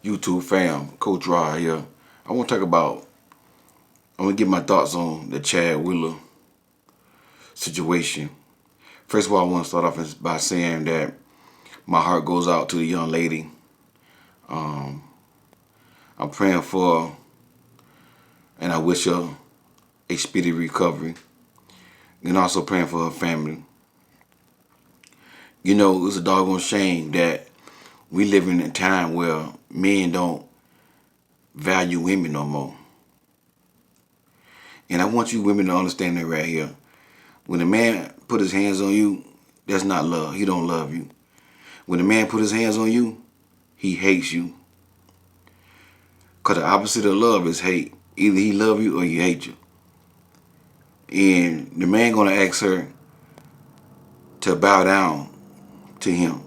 YouTube fam, Coach Rod here. I want to talk about, I want to get my thoughts on the Chad Wheeler situation. First of all, I want to start off by saying that my heart goes out to the young lady. Um, I'm praying for her, and I wish her a speedy recovery, and also praying for her family. You know, it's a doggone shame that we live in a time where men don't value women no more. And I want you women to understand that right here. When a man put his hands on you, that's not love. He don't love you. When a man put his hands on you, he hates you. Because the opposite of love is hate. Either he love you or he hate you. And the man gonna ask her to bow down to him.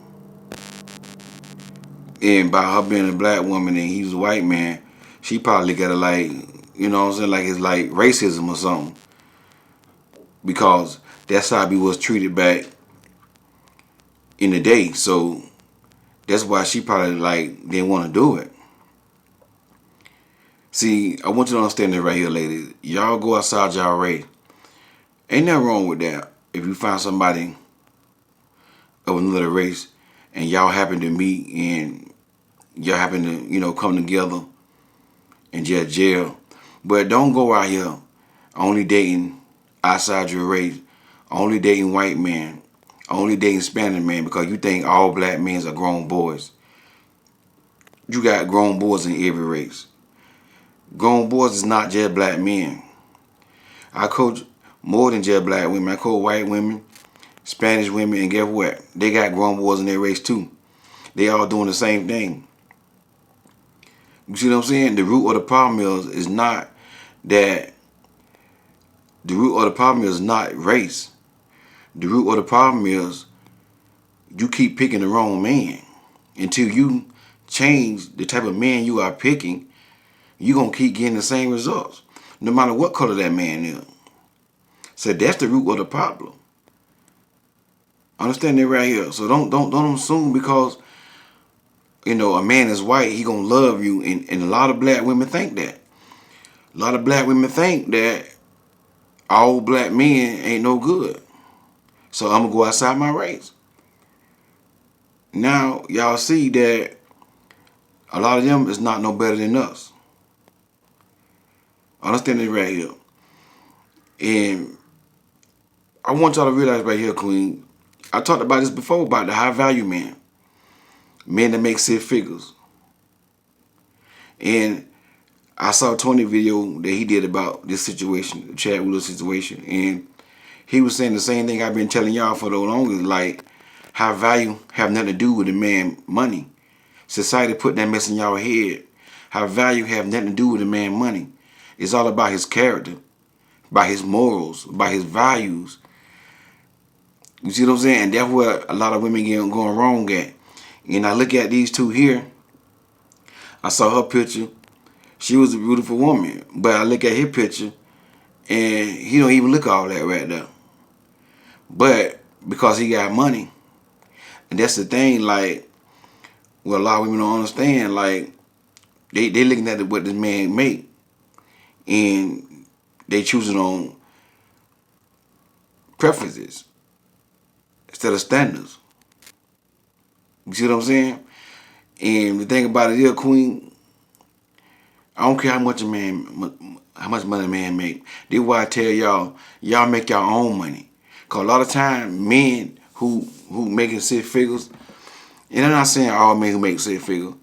And by her being a black woman and he's a white man, she probably gotta like, you know what I'm saying, like it's like racism or something. Because that's how we was treated back in the day. So that's why she probably like didn't want to do it. See, I want you to understand this right here, ladies. Y'all go outside y'all race. Ain't nothing wrong with that. If you find somebody of another race and y'all happen to meet and y'all happen to, come together and just jail. But don't go out here only dating outside your race, only dating white men, only dating Spanish men because you think all black men are grown boys. You got grown boys in every race. Grown boys is not just black men. I coach more than just black women. I coach white women, Spanish women, and guess what? They got grown boys in their race too. They all doing the same thing. You see what I'm saying? The root of the problem is not that. The root of the problem is not race. The root of the problem is you keep picking the wrong man. Until you change the type of man you are picking, you're going to keep getting the same results. No matter what color that man is. So that's the root of the problem. Understand that right here. So don't assume because, a man is white, he going to love you. And a lot of black women think that. A lot of black women think that all black men ain't no good. So I'm going to go outside my race. Now, y'all see that a lot of them is not no better than us. Understand this right here. And I want y'all to realize right here, Queen, I talked about this before, about the high value man. Men that make six figures. And I saw Tony video that he did about this situation, the Chad Wheeler situation. And he was saying the same thing I've been telling y'all for the longest, like high value have nothing to do with the man money. Society put that mess in y'all head. High value have nothing to do with the man money. It's all about his character, by his morals, by his values. You see what I'm saying? And that's where a lot of women get going wrong at. And I look at these two here. I saw her picture. She was a beautiful woman. But I look at his picture, and he don't even look all that right there. But because he got money, and that's the thing, like, well, a lot of women don't understand, like, they looking at what this man make, and they choosing on preferences instead of standards. You see what I'm saying? And the thing about it is, Queen, I don't care how much money a man make. This is why I tell y'all make your own money. Cause a lot of time men who making six figures, and I'm not saying all men who make six figures,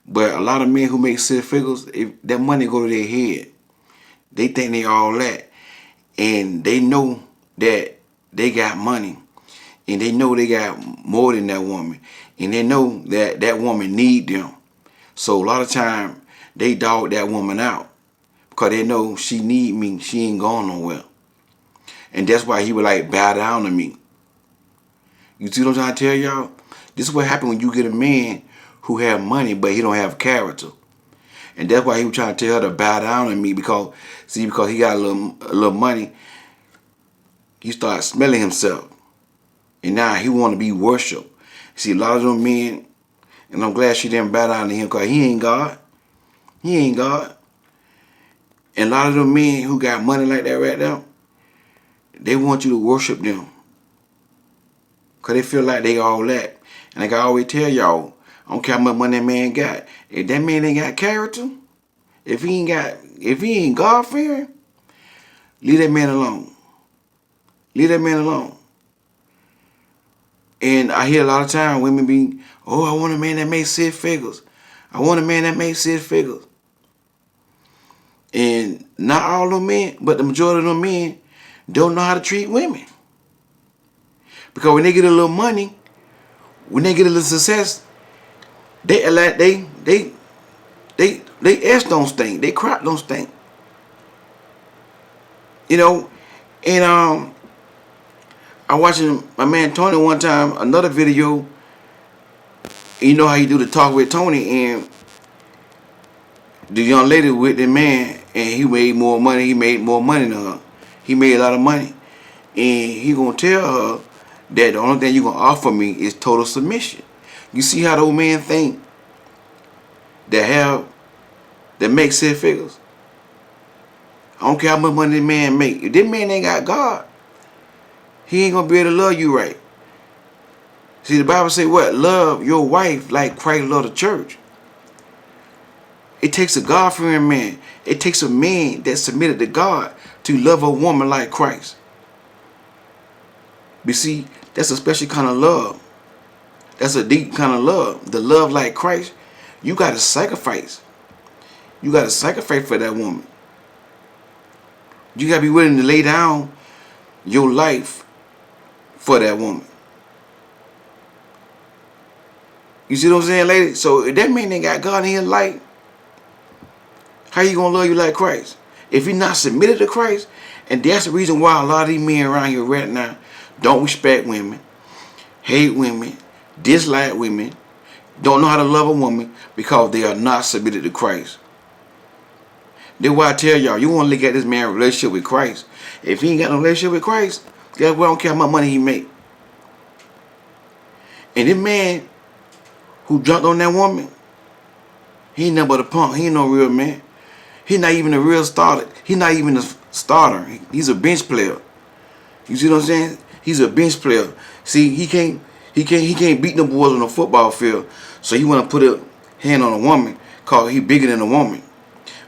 but a lot of men who make six figures, if that money go to their head, they think they all that, and they know that they got money, and they know they got more than that woman, and they know that that woman need them. So a lot of time they dog that woman out because they know she need me, she ain't going nowhere, and that's why he would like bow down to me. You see what I'm trying to tell y'all? This is what happens when you get a man who have money but he don't have character. And that's why he was trying to tell her to bow down to me because he got a little money, he started smelling himself. And now he want to be worshipped. See, a lot of them men, And I'm glad she didn't bow down to him because he ain't God. He ain't God. And a lot of them men who got money like that right now, they want you to worship them. Because they feel like they all that. And like I always tell y'all, I don't care how much money that man got. If that man ain't got character, if he ain't God fearing, leave that man alone. Leave that man alone. And I hear a lot of times women be, oh, I want a man that makes 6 figures. I want a man that makes 6 figures. And not all them men, but the majority of them men don't know how to treat women. Because when they get a little money, when they get a little success, they like they ass don't stink, they crap don't stink. You know, and I watching my man Tony one time, another video. You know how you do the talk with Tony, and the young lady with the man, and he made more money. He made more money than her. He made a lot of money, and he gonna tell her that the only thing you gonna offer me is total submission. You see how those men think that make 6 figures. I don't care how much money this man make. If this man ain't got God, he ain't gonna be able to love you right. See, the Bible say what? Love your wife like Christ loved the church. It takes a God-fearing man. It takes a man that submitted to God to love a woman like Christ. But see, that's a special kind of love. That's a deep kind of love. The love like Christ, you got to sacrifice. You got to sacrifice for that woman. You got to be willing to lay down your life for that woman. You see what I'm saying, lady? So if that man ain't got God in his life, how you gonna love you like Christ? If you're not submitted to Christ, and that's the reason why a lot of these men around here right now don't respect women, hate women, dislike women, don't know how to love a woman because they are not submitted to Christ. That's why I tell y'all, you want to look at this man's relationship with Christ. If he ain't got no relationship with Christ, guess what? I don't care how much money he make. And this man who jumped on that woman, he ain't nothing but a punk. He ain't no real man. He's not even a real starter. He's not even a starter. He's a bench player. You see what I'm saying? He's a bench player. See, he can't beat them boys on a football field. So he want to put a hand on a woman cause he bigger than a woman.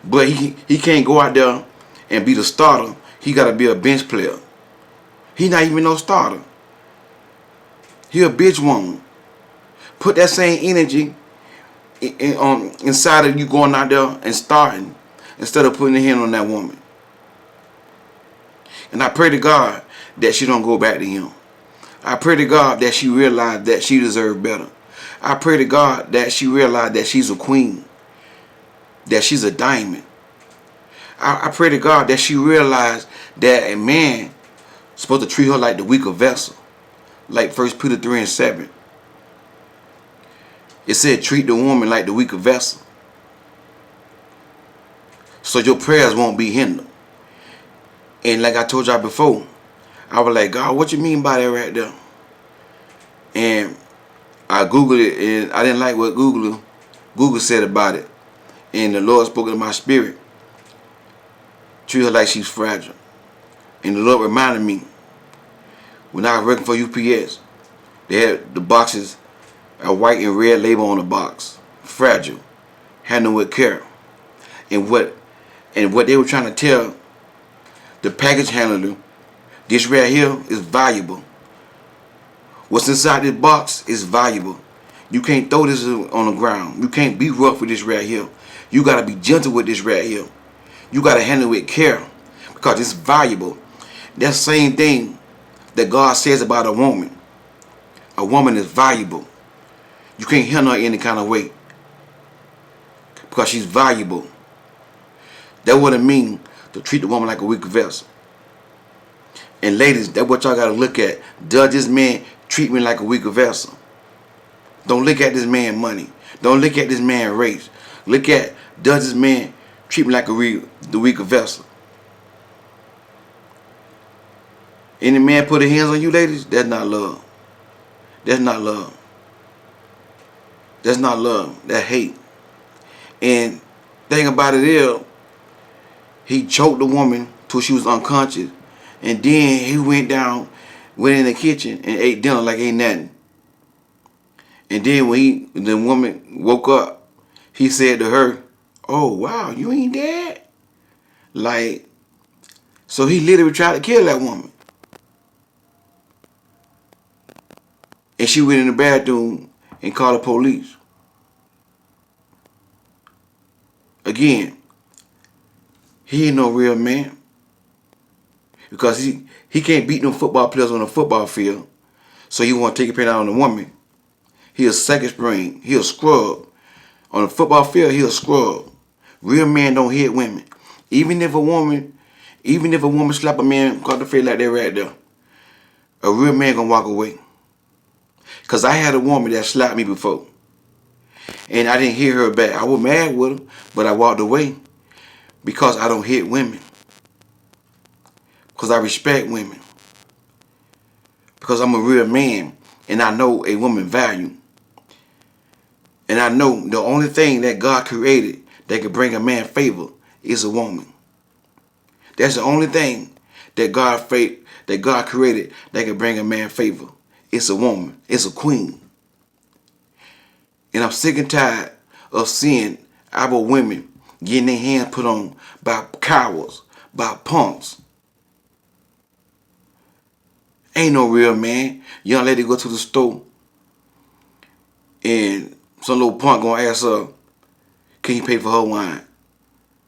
But he can't go out there and be the starter. He got to be a bench player. He not even no starter. He a bitch woman. Put that same energy inside of you going out there and starting instead of putting a hand on that woman. And I pray to God that she don't go back to him. I pray to God that she realize that she deserves better. I pray to God that she realize that she's a queen, that she's a diamond. I pray to God that she realize that a man is supposed to treat her like the weaker vessel, like 1 Peter 3:7. It said treat the woman like the weaker vessel, so your prayers won't be hindered. And like I told y'all before, I was like, God, what you mean by that right there? And I Googled it, and I didn't like what Google said about it. And the Lord spoke to my spirit. Treat her like she's fragile. And the Lord reminded me, when I was working for UPS, they had the boxes, a white and red label on the box. Fragile. Handle with care. And what they were trying to tell the package handler, this right here is valuable. What's inside this box is valuable. You can't throw this on the ground. You can't be rough with this right here. You got to be gentle with this right here. You got to handle it with care because it's valuable. That same thing that God says about a woman. A woman is valuable. You can't handle her any kind of way because she's valuable. That's what it means to treat the woman like a weak vessel. And ladies, that's what y'all got to look at. Does this man treat me like a weaker vessel? Don't look at this man money. Don't look at this man race. Look at, does this man treat me like the weaker vessel? Any man put his hands on you, ladies, that's not love. That's not love. That's not love. That hate. And thing about it is, he choked the woman till she was unconscious, and then he went in the kitchen and ate dinner like ain't nothing. And then when the woman woke up, he said to her, "Oh wow, you ain't dead." Like, so he literally tried to kill that woman, and she went in the bathroom and called the police. Again, he ain't no real man because he can't beat no football players on a football field. So you want to take a pain out on the woman? He a second string. He a scrub. On the football field, he a scrub. Real men don't hit women. Even if a woman slap a man across the face like that right there, a real man gonna walk away. Cause I had a woman that slapped me before, and I didn't hit her back. I was mad with her, but I walked away because I don't hit women. Because I respect women. Because I'm a real man, and I know a woman value. And I know the only thing that God created that can bring a man favor is a woman. That's the only thing that God created that can bring a man favor. It's a woman. It's a queen. And I'm sick and tired of seeing our women getting their hands put on by cowards, by punks. Ain't no real man. Young lady go to the store and some little punk gonna ask her, can you pay for her wine?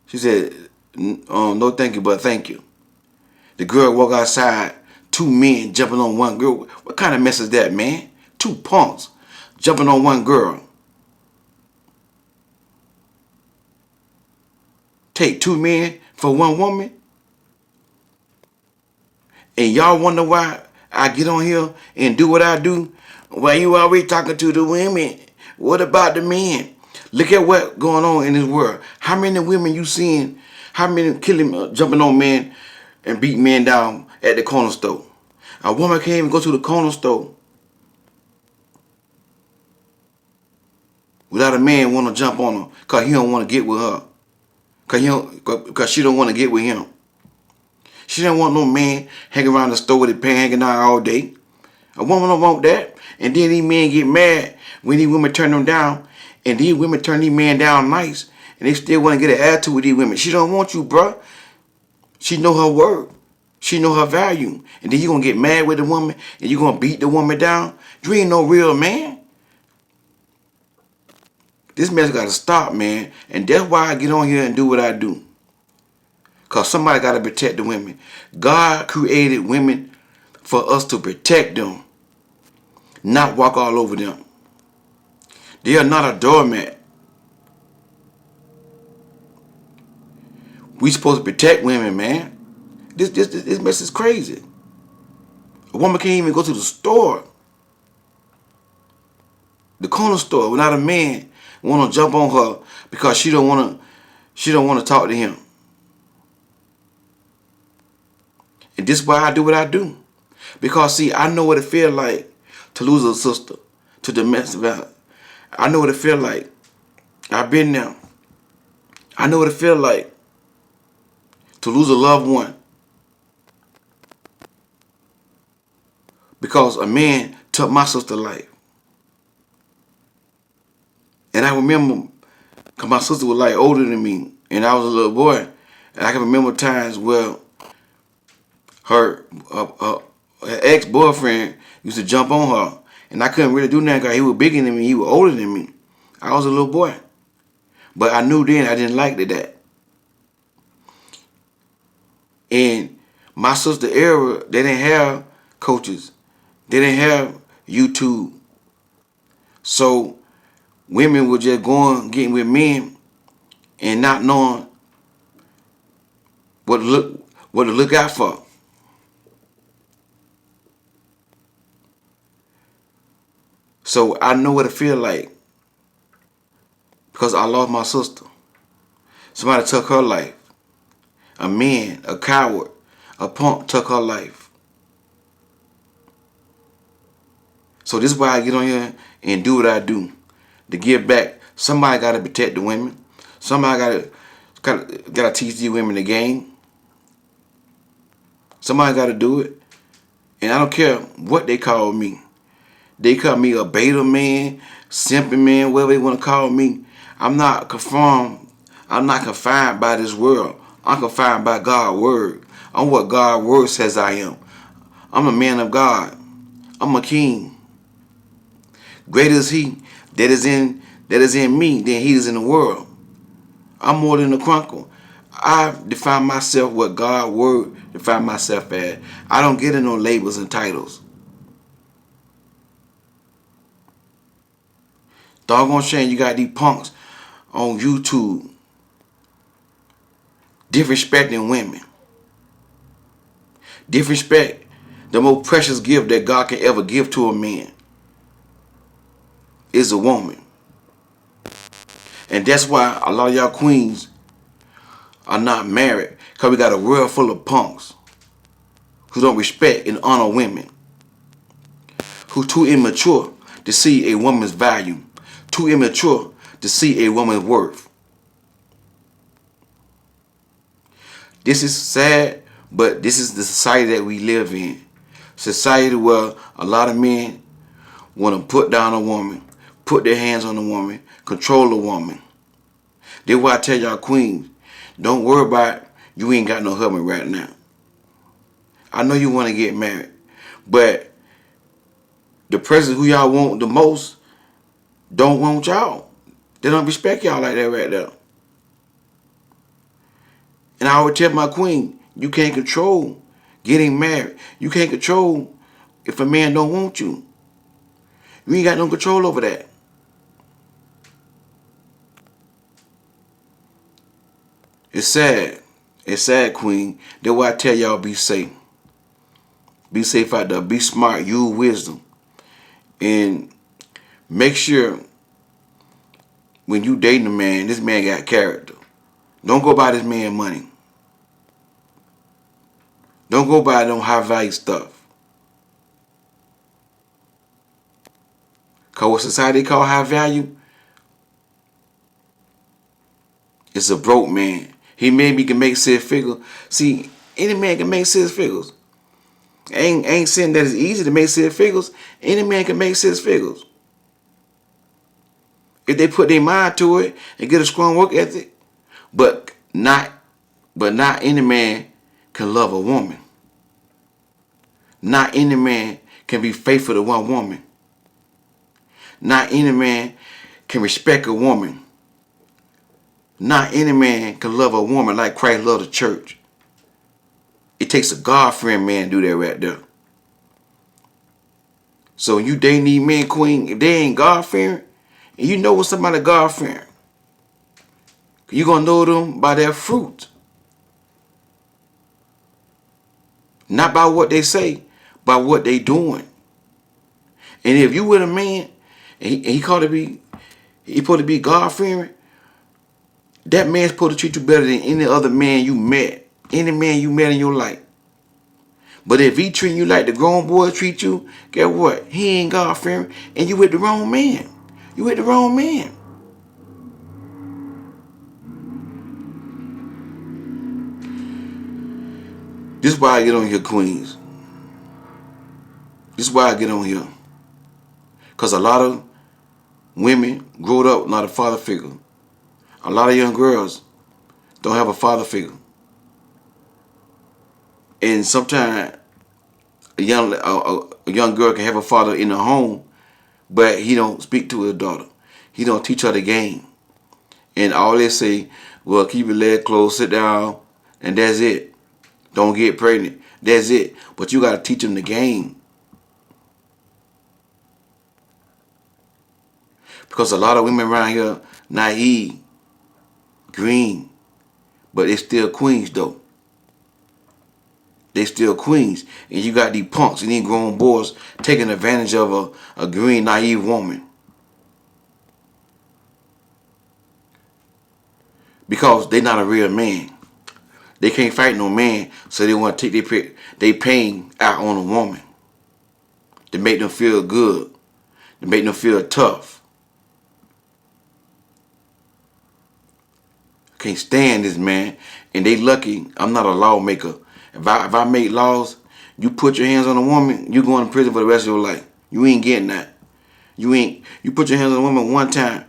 She said, no thank you, but thank you. The girl walk outside, two men jumping on one girl. What kind of mess is that, man? Two punks jumping on one girl. Take two men for one woman? And y'all wonder why I get on here and do what I do? Why you always talking to the women? What about the men? Look at what's going on in this world. How many women you seeing? How many jumping on men and beat men down at the corner store? A woman can't even go to the corner store without a man want to jump on her because he don't want to get with her. Because she don't want to get with him. She don't want no man hanging around the store with his pants hanging out all day. A woman don't want that. And then these men get mad when these women turn them down. And these women turn these men down nice. And they still want to get an attitude with these women. She don't want you, bruh. She know her worth. She know her value. And then you going to get mad with the woman and you going to beat the woman down. You ain't no real man. This mess got to stop, man. And that's why I get on here and do what I do. Because somebody got to protect the women. God created women for us to protect them, not walk all over them. They are not a doormat. We supposed to protect women, man. This mess is crazy. A woman can't even go to the store, the corner store, without a man want to jump on her because she don't want to talk to him. And this is why I do what I do. Because, see, I know what it feels like to lose a sister to domestic violence. I know what it feels like. I've been there. I know what it feels like to lose a loved one because a man took my sister's life. And I remember, because my sister was like older than me, and I was a little boy, and I can remember times where her ex-boyfriend used to jump on her, and I couldn't really do nothing because he was bigger than me, he was older than me. I was a little boy. But I knew then I didn't like that. And my sister era, they didn't have coaches. They didn't have YouTube. So women were just going, getting with men and not knowing what to look out for. So I know what it feel like because I lost my sister. Somebody took her life. A man, a coward, a punk took her life. So this is why I get on here and do what I do. to give back. Somebody got to protect the women. Somebody got to teach these women the game. Somebody got to do it. And I don't care what they call me. They call me a beta man, simping man, whatever they want to call me. I'm not conformed. I'm not confined by this world. I'm confined by God's word. I'm what God's word says I am. I'm a man of God. I'm a king. Greater is he that is in me than he is in the world. I'm more than a chronicle. I define myself what God's word define myself as. I don't get in no labels and titles. Doggone shame you got these punks on YouTube disrespecting women. Disrespect the most precious gift that God can ever give to a man is a woman. And that's why a lot of y'all queens are not married, because we got a world full of punks who don't respect and honor women, who too immature to see a woman's value, too immature to see a woman's worth. This is sad, but this is the society that we live in. Society where a lot of men want to put down a woman, put their hands on a woman, control a woman. That's why I tell y'all queens, don't worry about you ain't got no husband right now. I know you want to get married, but the person who y'all want the most don't want y'all. They don't respect y'all like that right there. And I always tell my queen, you can't control getting married. You can't control if a man don't want you. You ain't got no control over that. It's sad. It's sad, queen. That's why I tell y'all be safe. Be safe out there. Be smart. Use wisdom. And make sure when you dating a man, this man got character. Don't go by this man money. Don't go by no high value stuff. Because what society call high value, it's a broke man. He maybe can make 6 figures. See, any man can make 6 figures. Ain't saying that it's easy to make 6 figures. Any man can make 6 figures. If they put their mind to it and get a strong work ethic. But not any man can love a woman. Not any man can be faithful to one woman. Not any man can respect a woman. Not any man can love a woman like Christ loved the church. It takes a God-fearing man to do that right there. So you dating these men, queen, if they ain't God-fearing, and you know what somebody God-fearing, you're going to know them by their fruit. Not by what they say, by what they doing. And if you with a man, and he supposed to be God-fearing, that man's supposed to treat you better than any other man you met. Any man you met in your life. But if he treating you like the grown boy treat you, guess what? He ain't God-fearing, and you with the wrong man. You with the wrong man. This is why I get on here, queens. This is why I get on here. Because a lot of women growed up not a father figure. A lot of young girls don't have a father figure. And sometimes a young girl can have a father in the home, but he don't speak to his daughter. He don't teach her the game. And all they say, well, keep your leg closed, sit down, and that's it. Don't get pregnant. That's it. But you got to teach them the game. Because a lot of women around here, naive, green, but they still queens though. They still queens. And you got these punks and these grown boys taking advantage of a green, naive woman. Because they not a real man. They can't fight no man, so they want to take their pain out on a woman. To make them feel good. To make them feel tough. Can't stand this, man. And they lucky I'm not a lawmaker. If I make laws, you put your hands on a woman, you going to prison for the rest of your life. You ain't getting that. You put your hands on a woman one time.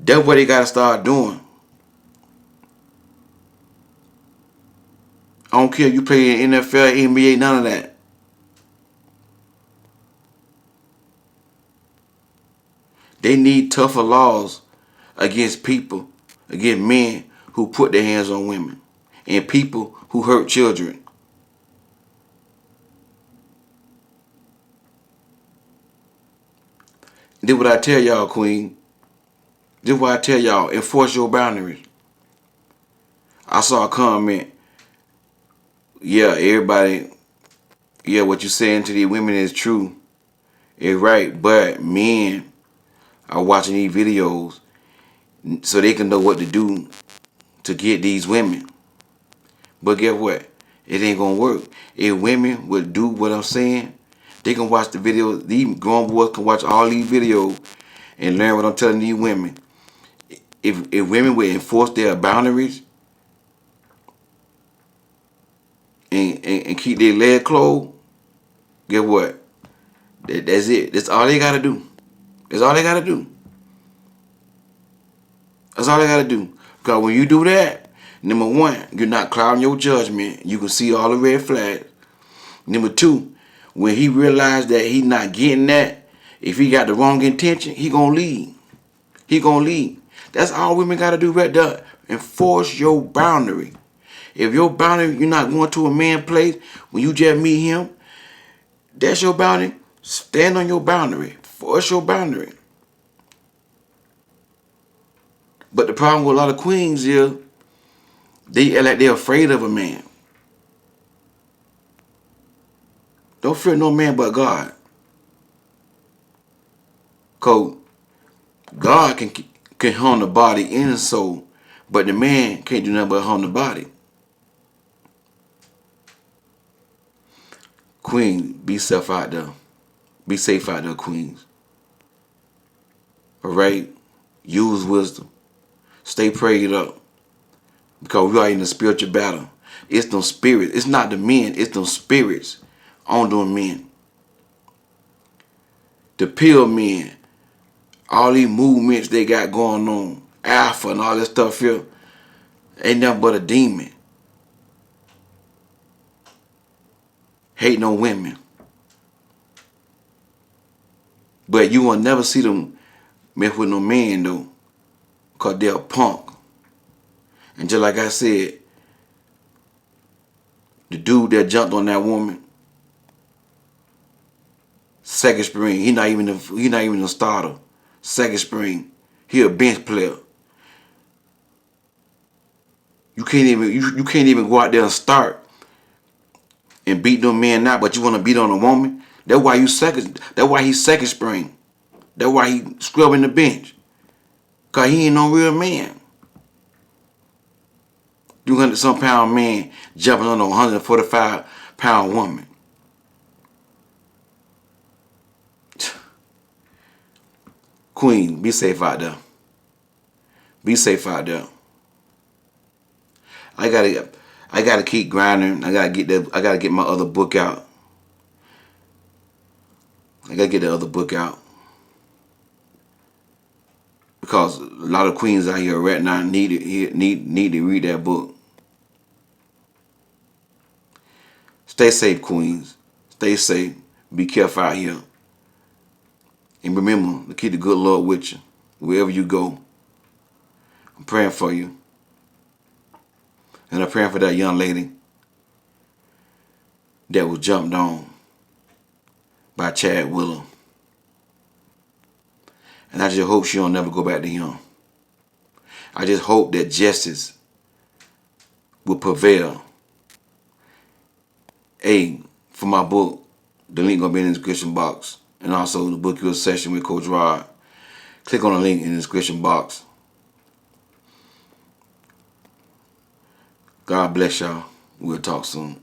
That's what they gotta start doing. I don't care if you play in NFL, NBA, none of that. They need tougher laws against people, against men who put their hands on women and people who hurt children. This what I tell y'all, Queen. This what I tell y'all. Enforce your boundaries. I saw a comment. Yeah, everybody. Yeah, what you saying to these women is true. It's right. But men are watching these videos so they can know what to do to get these women. But guess what? It ain't gonna work. If women would do what I'm saying, they can watch the videos. These grown boys can watch all these videos and learn what I'm telling these women. If women would enforce their boundaries and keep their leg closed, guess what? That's it. That's all they gotta do. That's all they gotta do. That's all they gotta do. Because when you do that, number one, you're not clouding your judgment. You can see all the red flags. Number two, when he realized that he not getting that, if he got the wrong intention, he gonna leave. He gonna leave. That's all women gotta do right there. Enforce your boundary. If your boundary, you're not going to a man place when you just meet him, that's your boundary. Stand on your boundary. Force your boundary. But the problem with a lot of queens is they act like they're afraid of a man. Don't fear no man but God. Cause God can harm the body and the soul, but the man can't do nothing but harm the body. Queen, be safe out there. Be safe out there, queens. Alright? Use wisdom. Stay prayed up. Because we are in a spiritual battle. It's them spirits. It's not the men. It's them spirits on them men. The pill men. All these movements they got going on. Alpha and all this stuff here. Ain't nothing but a demon. Hating on women. But you will never see them mess with no man though. Because they're a punk. And just like I said, the dude that jumped on that woman, second spring, he not even a starter. Second spring, he a bench player. You can't even go out there and start and beat them men out, but you want to beat on a woman. That's why he's second spring. That's why he scrubbing the bench. Cause he ain't no real man. 200-some pound man jumping on a 145-pound woman. Queen, be safe out there. Be safe out there. I gotta keep grinding. I gotta get my other book out. I gotta get the other book out. Because a lot of queens out here right now need to read that book. Stay safe, queens. Stay safe. Be careful out here. And remember to keep the good Lord with you wherever you go. I'm praying for you. And I'm praying for that young lady that was jumped on by Chad Willa. And I just hope she don't never go back to him. I just hope that justice will prevail. Hey, for my book, the link gonna be in the description box. And also the book your session with Coach Rod. Click on the link in the description box. God bless y'all. We'll talk soon.